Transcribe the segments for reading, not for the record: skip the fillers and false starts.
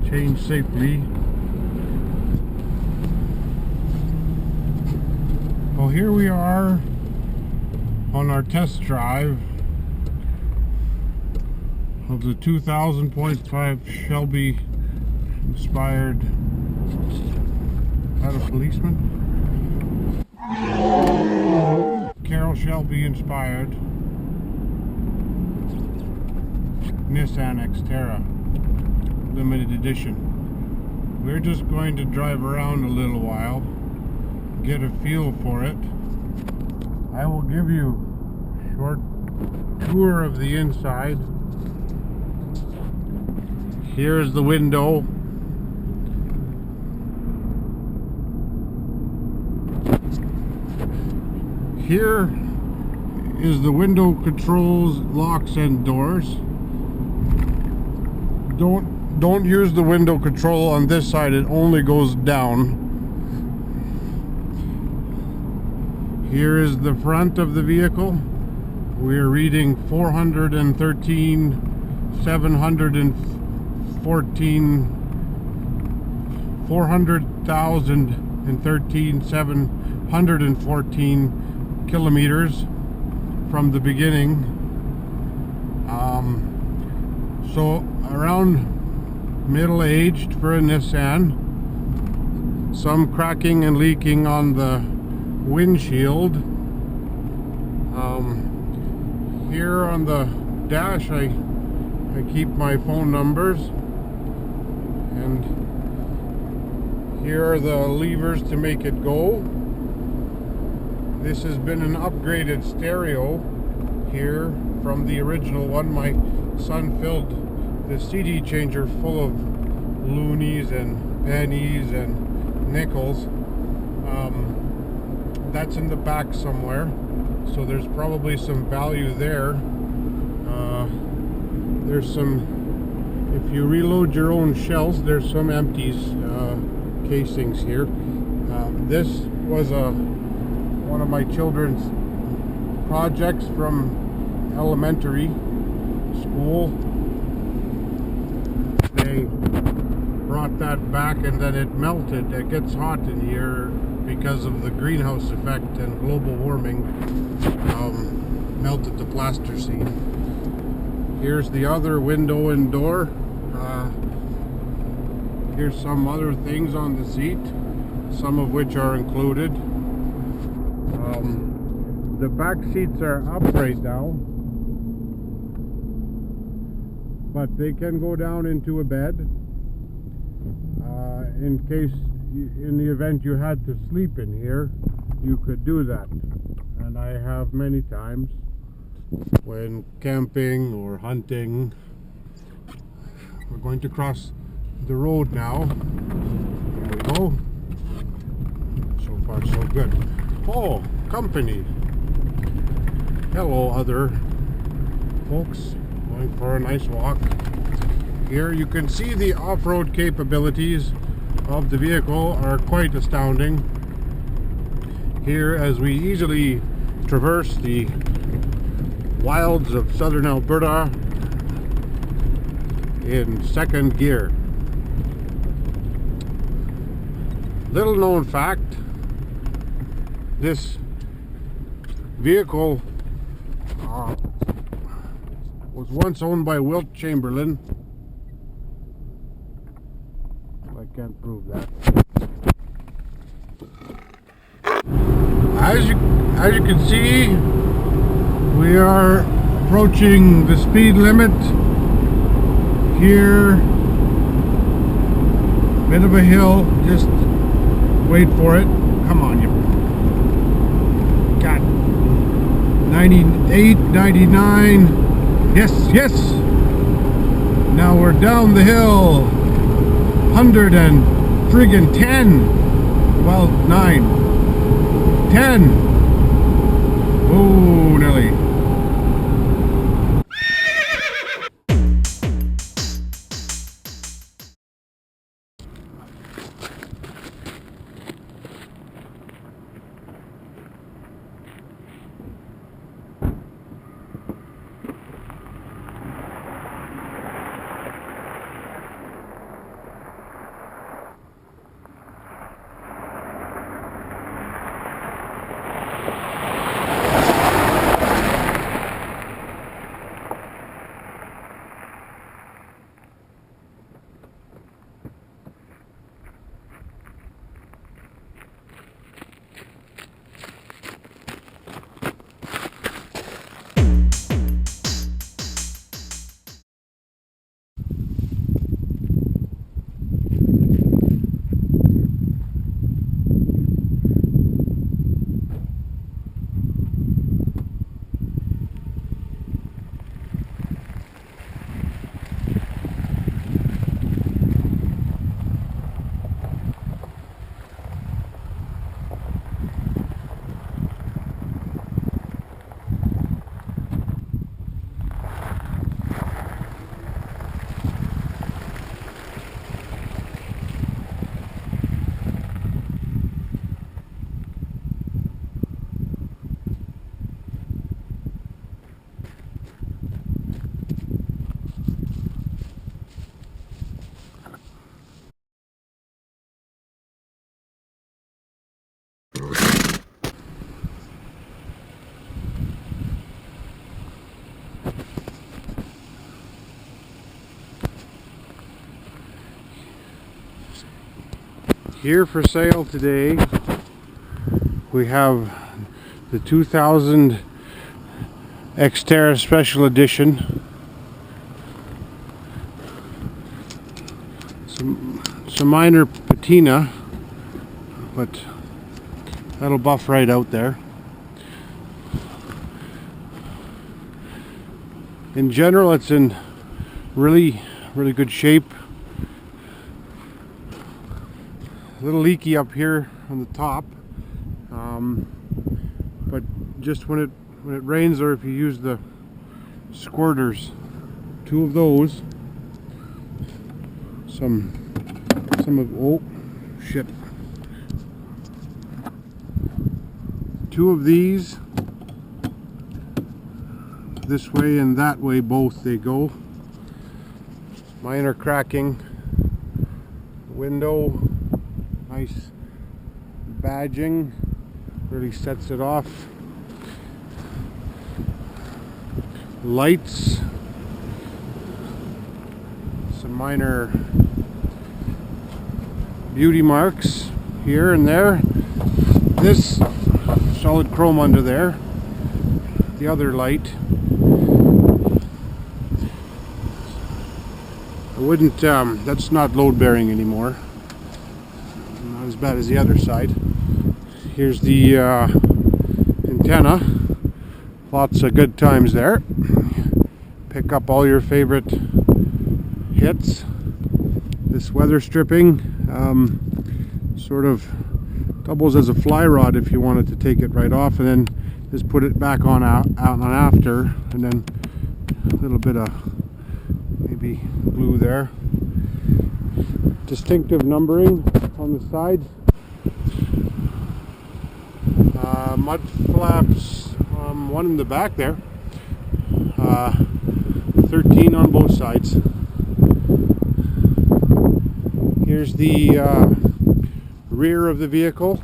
change safely. Well, here we are on our test drive of the 2000.5 Shelby Inspired. Is that a policeman? Carol Shelby Inspired Nissan Xterra limited edition. We're just going to drive around a little while, get a feel for it. I will give you a short tour of the inside. Here's the window. Here is the window controls, locks and doors. Don't use the window control on this side, it only goes down. Here is the front of the vehicle. We're reading 400,714 kilometers from the beginning. So around middle-aged for a Nissan. Some cracking and leaking on the windshield. Here on the dash I keep my phone numbers, and here are the levers to make it go. This has been an upgraded stereo here from the original one. My son filled the CD changer full of loonies and pennies and nickels. That's in the back somewhere, so there's probably some value there. There's some, if you reload your own shells, there's some empties, casings here. This was one of my children's projects from elementary school. They brought that back and then it melted. It gets hot in here because of the greenhouse effect and global warming. Melted the plasticine. Here's the other window and door. Here's some other things on the seat, some of which are included. The back seats are up right now, but they can go down into a bed in case, in the event you had to sleep in here, you could do that. And I have many times when camping or hunting. We're going to cross the road now. There we go. So far so good. Oh, company. Hello, other folks going for a nice walk. Here you can see the off-road capabilities of the vehicle are quite astounding. Here, as we easily traverse the wilds of southern Alberta in second gear. Little known fact, this vehicle was once owned by Wilt Chamberlain. I can't prove that. As you can see, we are approaching the speed limit here. Bit of a hill, just wait for it. Come on, you got 98, 99. Yes, yes. Now we're down the hill. 100 and friggin' 10. Well, 9. 10. Oh, Nelly. Here for sale today we have the 2000 Xterra Special Edition. Some minor patina, but that'll buff right out there. In general, it's in really good shape. A little leaky up here on the top, but just when it rains, or if you use the squirters, 2 of those, some of, oh shit, 2 of these, this way and that way, both they go. Minor cracking, window, nice badging, really sets it off. Lights, some minor beauty marks here and there. This solid chrome under there. The other light, I wouldn't, that's not load bearing anymore. Not as bad as the other side. Here's the antenna. Lots of good times there. Pick up all your favorite hits. This weather stripping sort of doubles as a fly rod if you wanted to take it right off, and then just put it back on out on after, and then a little bit of maybe glue there. Distinctive numbering on the sides. Mud flaps, one in the back there. 13 on both sides. Here's the rear of the vehicle.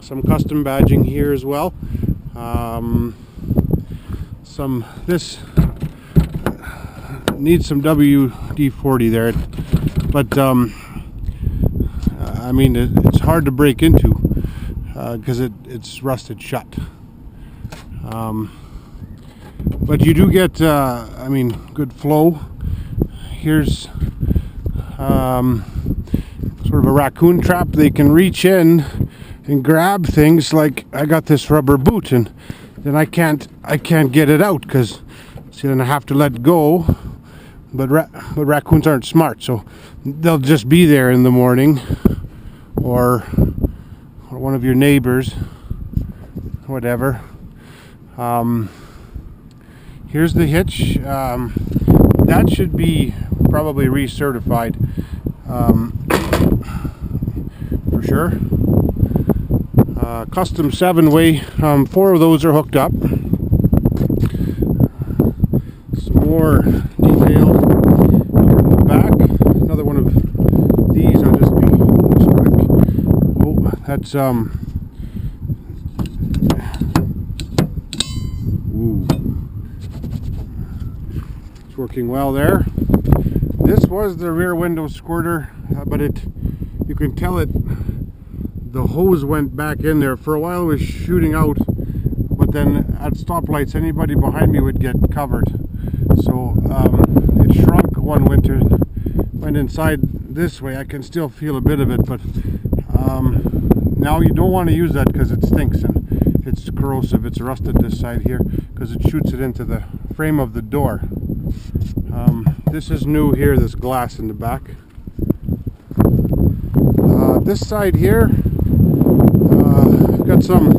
Some custom badging here as well. This needs some WD-40 there, but I mean, it's hard to break into because it's rusted shut. But you do get, I mean, good flow. Here's sort of a raccoon trap. They can reach in and grab things. Like I got this rubber boot, and then I can't get it out because, see, then I have to let go. But raccoons aren't smart, so they'll just be there in the morning, or one of your neighbors, whatever. Here's the hitch. That should be probably recertified for sure. Custom 7-way. 4 of those are hooked up. Some more detail here in the back. Another one of these. I'll just be quick. Oh, that's ooh. It's working well there. This was the rear window squirter, but you can tell the hose went back in there. For a while it was shooting out, but then at stoplights anybody behind me would get covered. So it shrunk one winter, went inside this way. I can still feel a bit of it, but now you don't want to use that because it stinks and it's corrosive. It's rusted this side here because it shoots it into the frame of the door. This is new here, this glass in the back. This side here, I've got some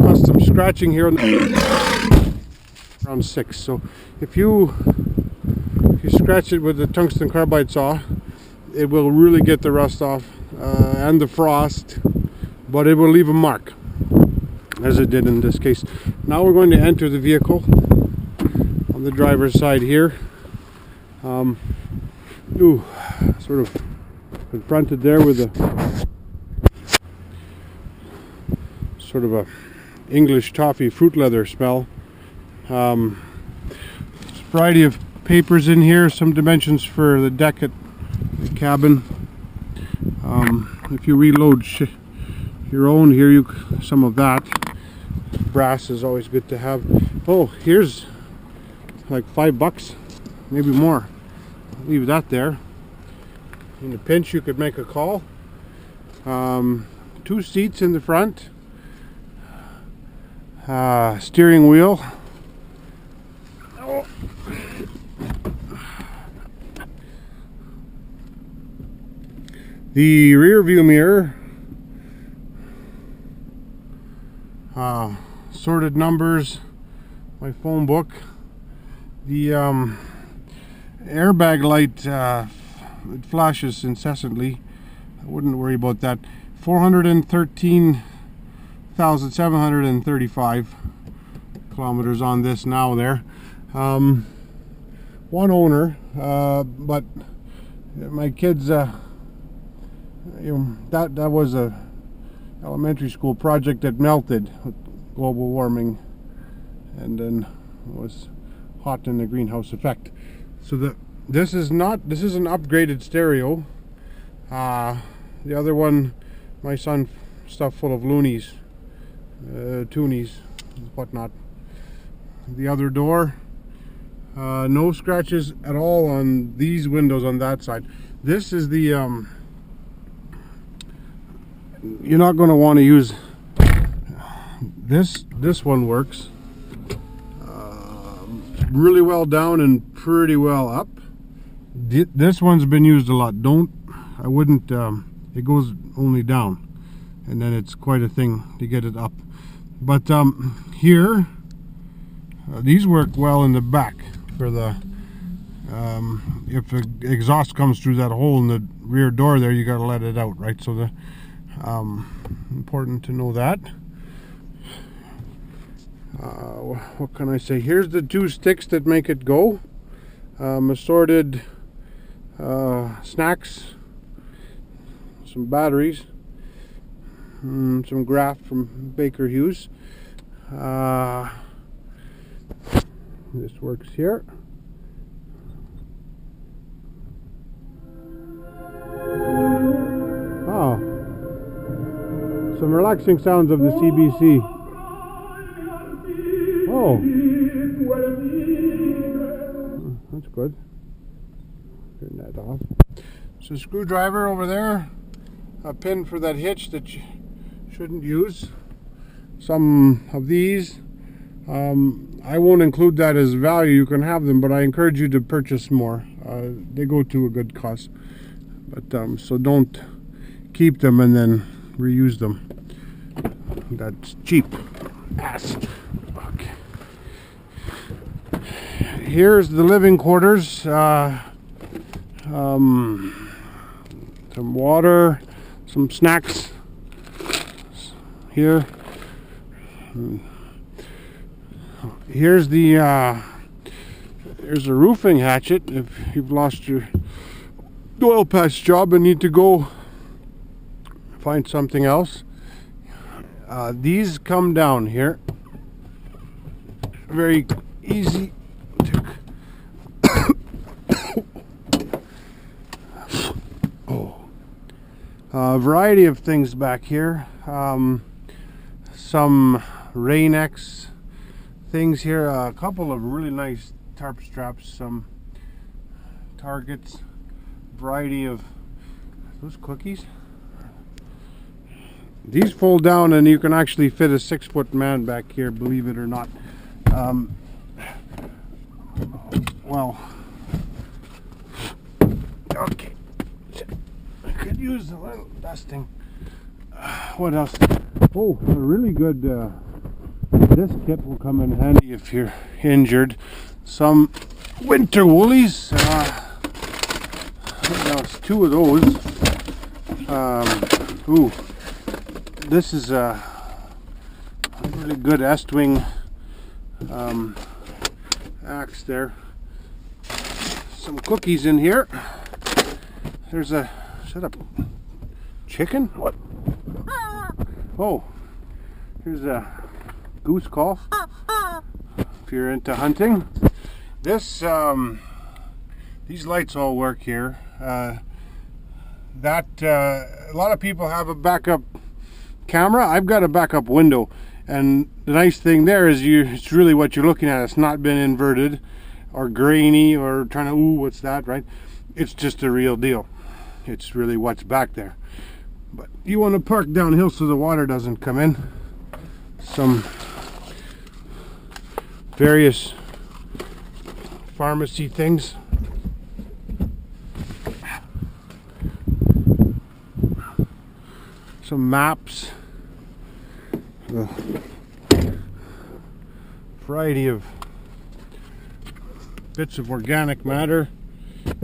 custom scratching here on the around 6. So if you scratch it with the tungsten carbide saw, it will really get the rust off and the frost, but it will leave a mark, as it did in this case. Now we're going to enter the vehicle on the driver's side here. Sort of confronted there with a sort of a English toffee fruit leather smell. Variety of papers in here, some dimensions for the deck at the cabin. If you reload your own here, some of that brass is always good to have. Oh, here's like $5, maybe more. Leave that there. In a pinch, you could make a call. 2 seats in the front. Steering wheel. Oh. The rear view mirror. Sorted numbers. My phone book. The airbag light it flashes incessantly. I wouldn't worry about that. 413,735 kilometers on this now there. One owner, but my kids, that was a elementary school project that melted with global warming, and then was hot in the greenhouse effect. So this is an upgraded stereo. The other one, my son stuffed full of loonies, toonies, whatnot. The other door, no scratches at all on these windows on that side. This is the you're not going to want to use this one. Works really well down and pretty well up. This one's been used a lot. I wouldn't it goes only down, and then it's quite a thing to get it up. But here these work well in the back for the if the exhaust comes through that hole in the rear door there, you got to let it out, right? So the important to know that. What can I say? Here's the 2 sticks that make it go. Assorted snacks, some batteries, some graft from Baker Hughes. This works here. Oh, some relaxing sounds of the CBC. Oh, that's good. Turn that off. So a screwdriver over there, a pin for that hitch that you shouldn't use. Some of these, I won't include that as value. You can have them, but I encourage you to purchase more. They go to a good cause. But so don't keep them and then reuse them. That's cheap. Ass. Okay. Here's the living quarters. Some water, some snacks here. Here's a roofing hatchet if you've lost your oil patch job and need to go find something else. These come down here. Very easy to a variety of things back here. Some Rain-X things here. A couple of really nice tarp straps. Some targets. Variety of those cookies. These fold down and you can actually fit a 6-foot man back here, believe it or not. Well, okay, I could use a little dusting. What else? Oh, a really good this kit will come in handy if you're injured. Some winter woolies. There's 2 of those. Ooh, this is a really good Estwing axe there. Some cookies in here. There's a, is that a chicken? What? Oh, here's a goose call if you're into hunting. This these lights all work here. that a lot of people have a backup camera. I've got a backup window, and the nice thing there is it's really what you're looking at. It's not been inverted or grainy or trying to, ooh, what's that, right? It's just a real deal. It's really what's back there. But you want to park downhill so the water doesn't come in. Some various pharmacy things. Some maps. A variety of bits of organic matter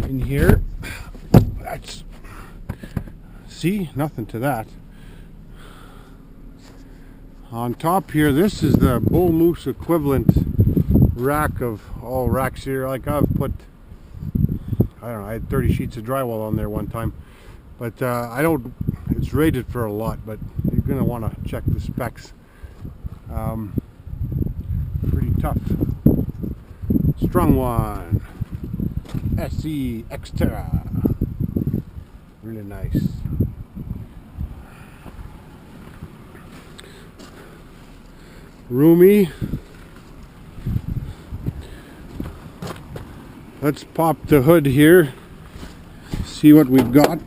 in here. That's, see, nothing to that. On top here, this is the bull moose equivalent rack of all racks here. Like I've put, I don't know, I had 30 sheets of drywall on there one time, but I don't, it's rated for a lot, but you're gonna want to check the specs. Pretty tough. Strong one. SE Xterra. Really nice. Roomy. Let's pop the hood here. See what we've got.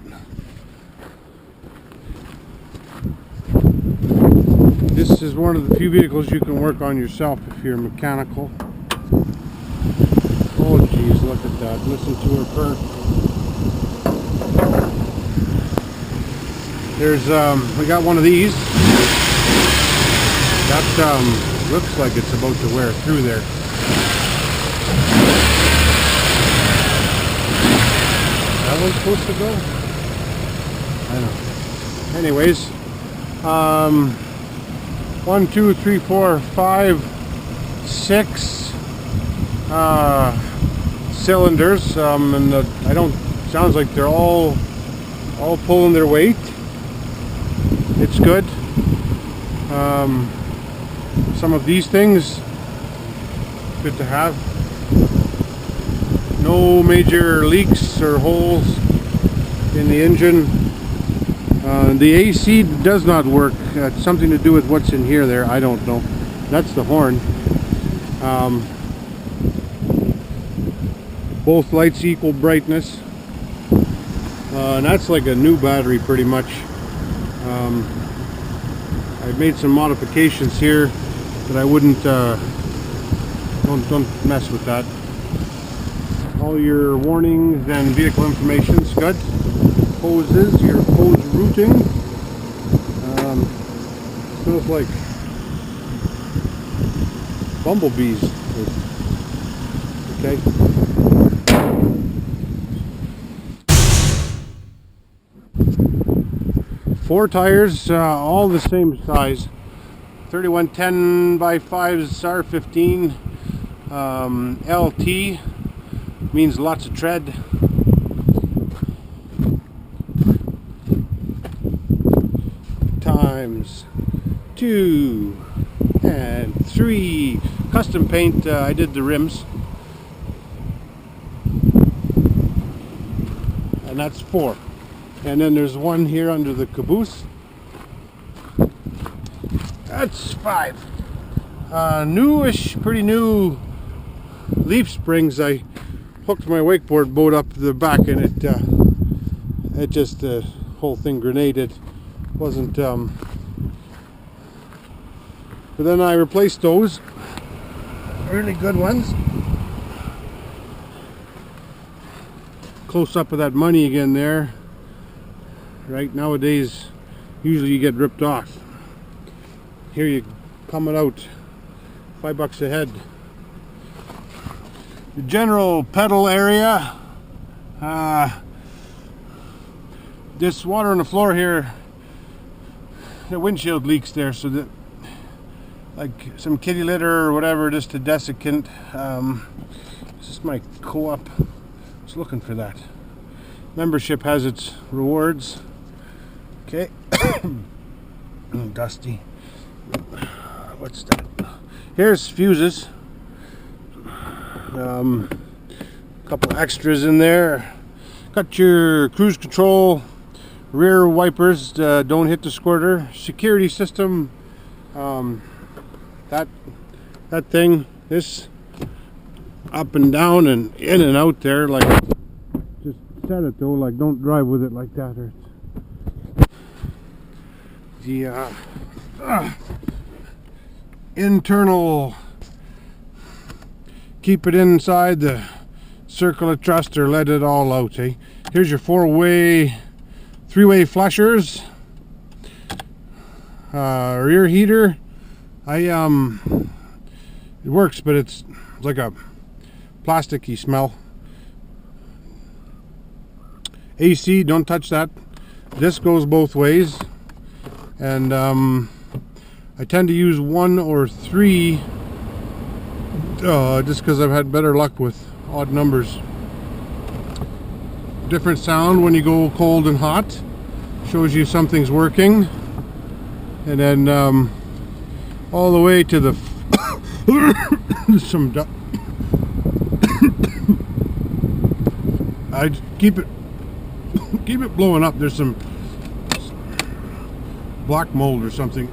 This is one of the few vehicles you can work on yourself if you're mechanical. Oh geez, look at that. Listen to her purr. There's, we got one of these. That looks like it's about to wear through there. That one's supposed to go? I don't know. Anyways, 1, 2, 3, 4, 5, 6 cylinders, and I don't. Sounds like they're all pulling their weight. It's good. Some of these things, good to have. No major leaks or holes in the engine. The AC does not work. It's something to do with what's in here there. I don't know. That's the horn. Both lights equal brightness. And that's like a new battery pretty much. I've made some modifications here that I wouldn't, don't mess with that. All your warnings and vehicle information's good. Hoses, your hose routing. Smells like bumblebees. Okay. Four tires, all the same size. 3110 by 5s R15. LT means lots of tread. Times 2 and 3. Custom paint, I did the rims. And that's 4. And then there's one here under the caboose. That's 5. Newish, pretty new leaf springs. I hooked my wakeboard boat up the back, and it just the whole thing grenaded. Wasn't but then I replaced those. Really good ones. Close up of that money again there. Right, nowadays usually you get ripped off. Here you coming out $5 a head. The general pedal area, this water on the floor here, the windshield leaks there, so that like some kitty litter or whatever, just a desiccant. This is my co-op. I was looking for that. Membership has its rewards. Okay. Dusty. What's that? Here's fuses. Couple extras in there. Got your cruise control, rear wipers don't hit the squirter. Security system, that thing, this up and down and in and out there, like, just set it though, like, don't drive with it like that. Or the internal, keep it inside the circle of trust or let it all out, eh? Here's your three-way flushers, rear heater. It works, but it's like a plasticky smell. AC, don't touch that. This goes both ways, and I tend to use 1 or 3 just because I've had better luck with odd numbers. Different sound when you go cold and hot, shows you something's working. And then all the way to the I keep it blowing up. There's some black mold or something.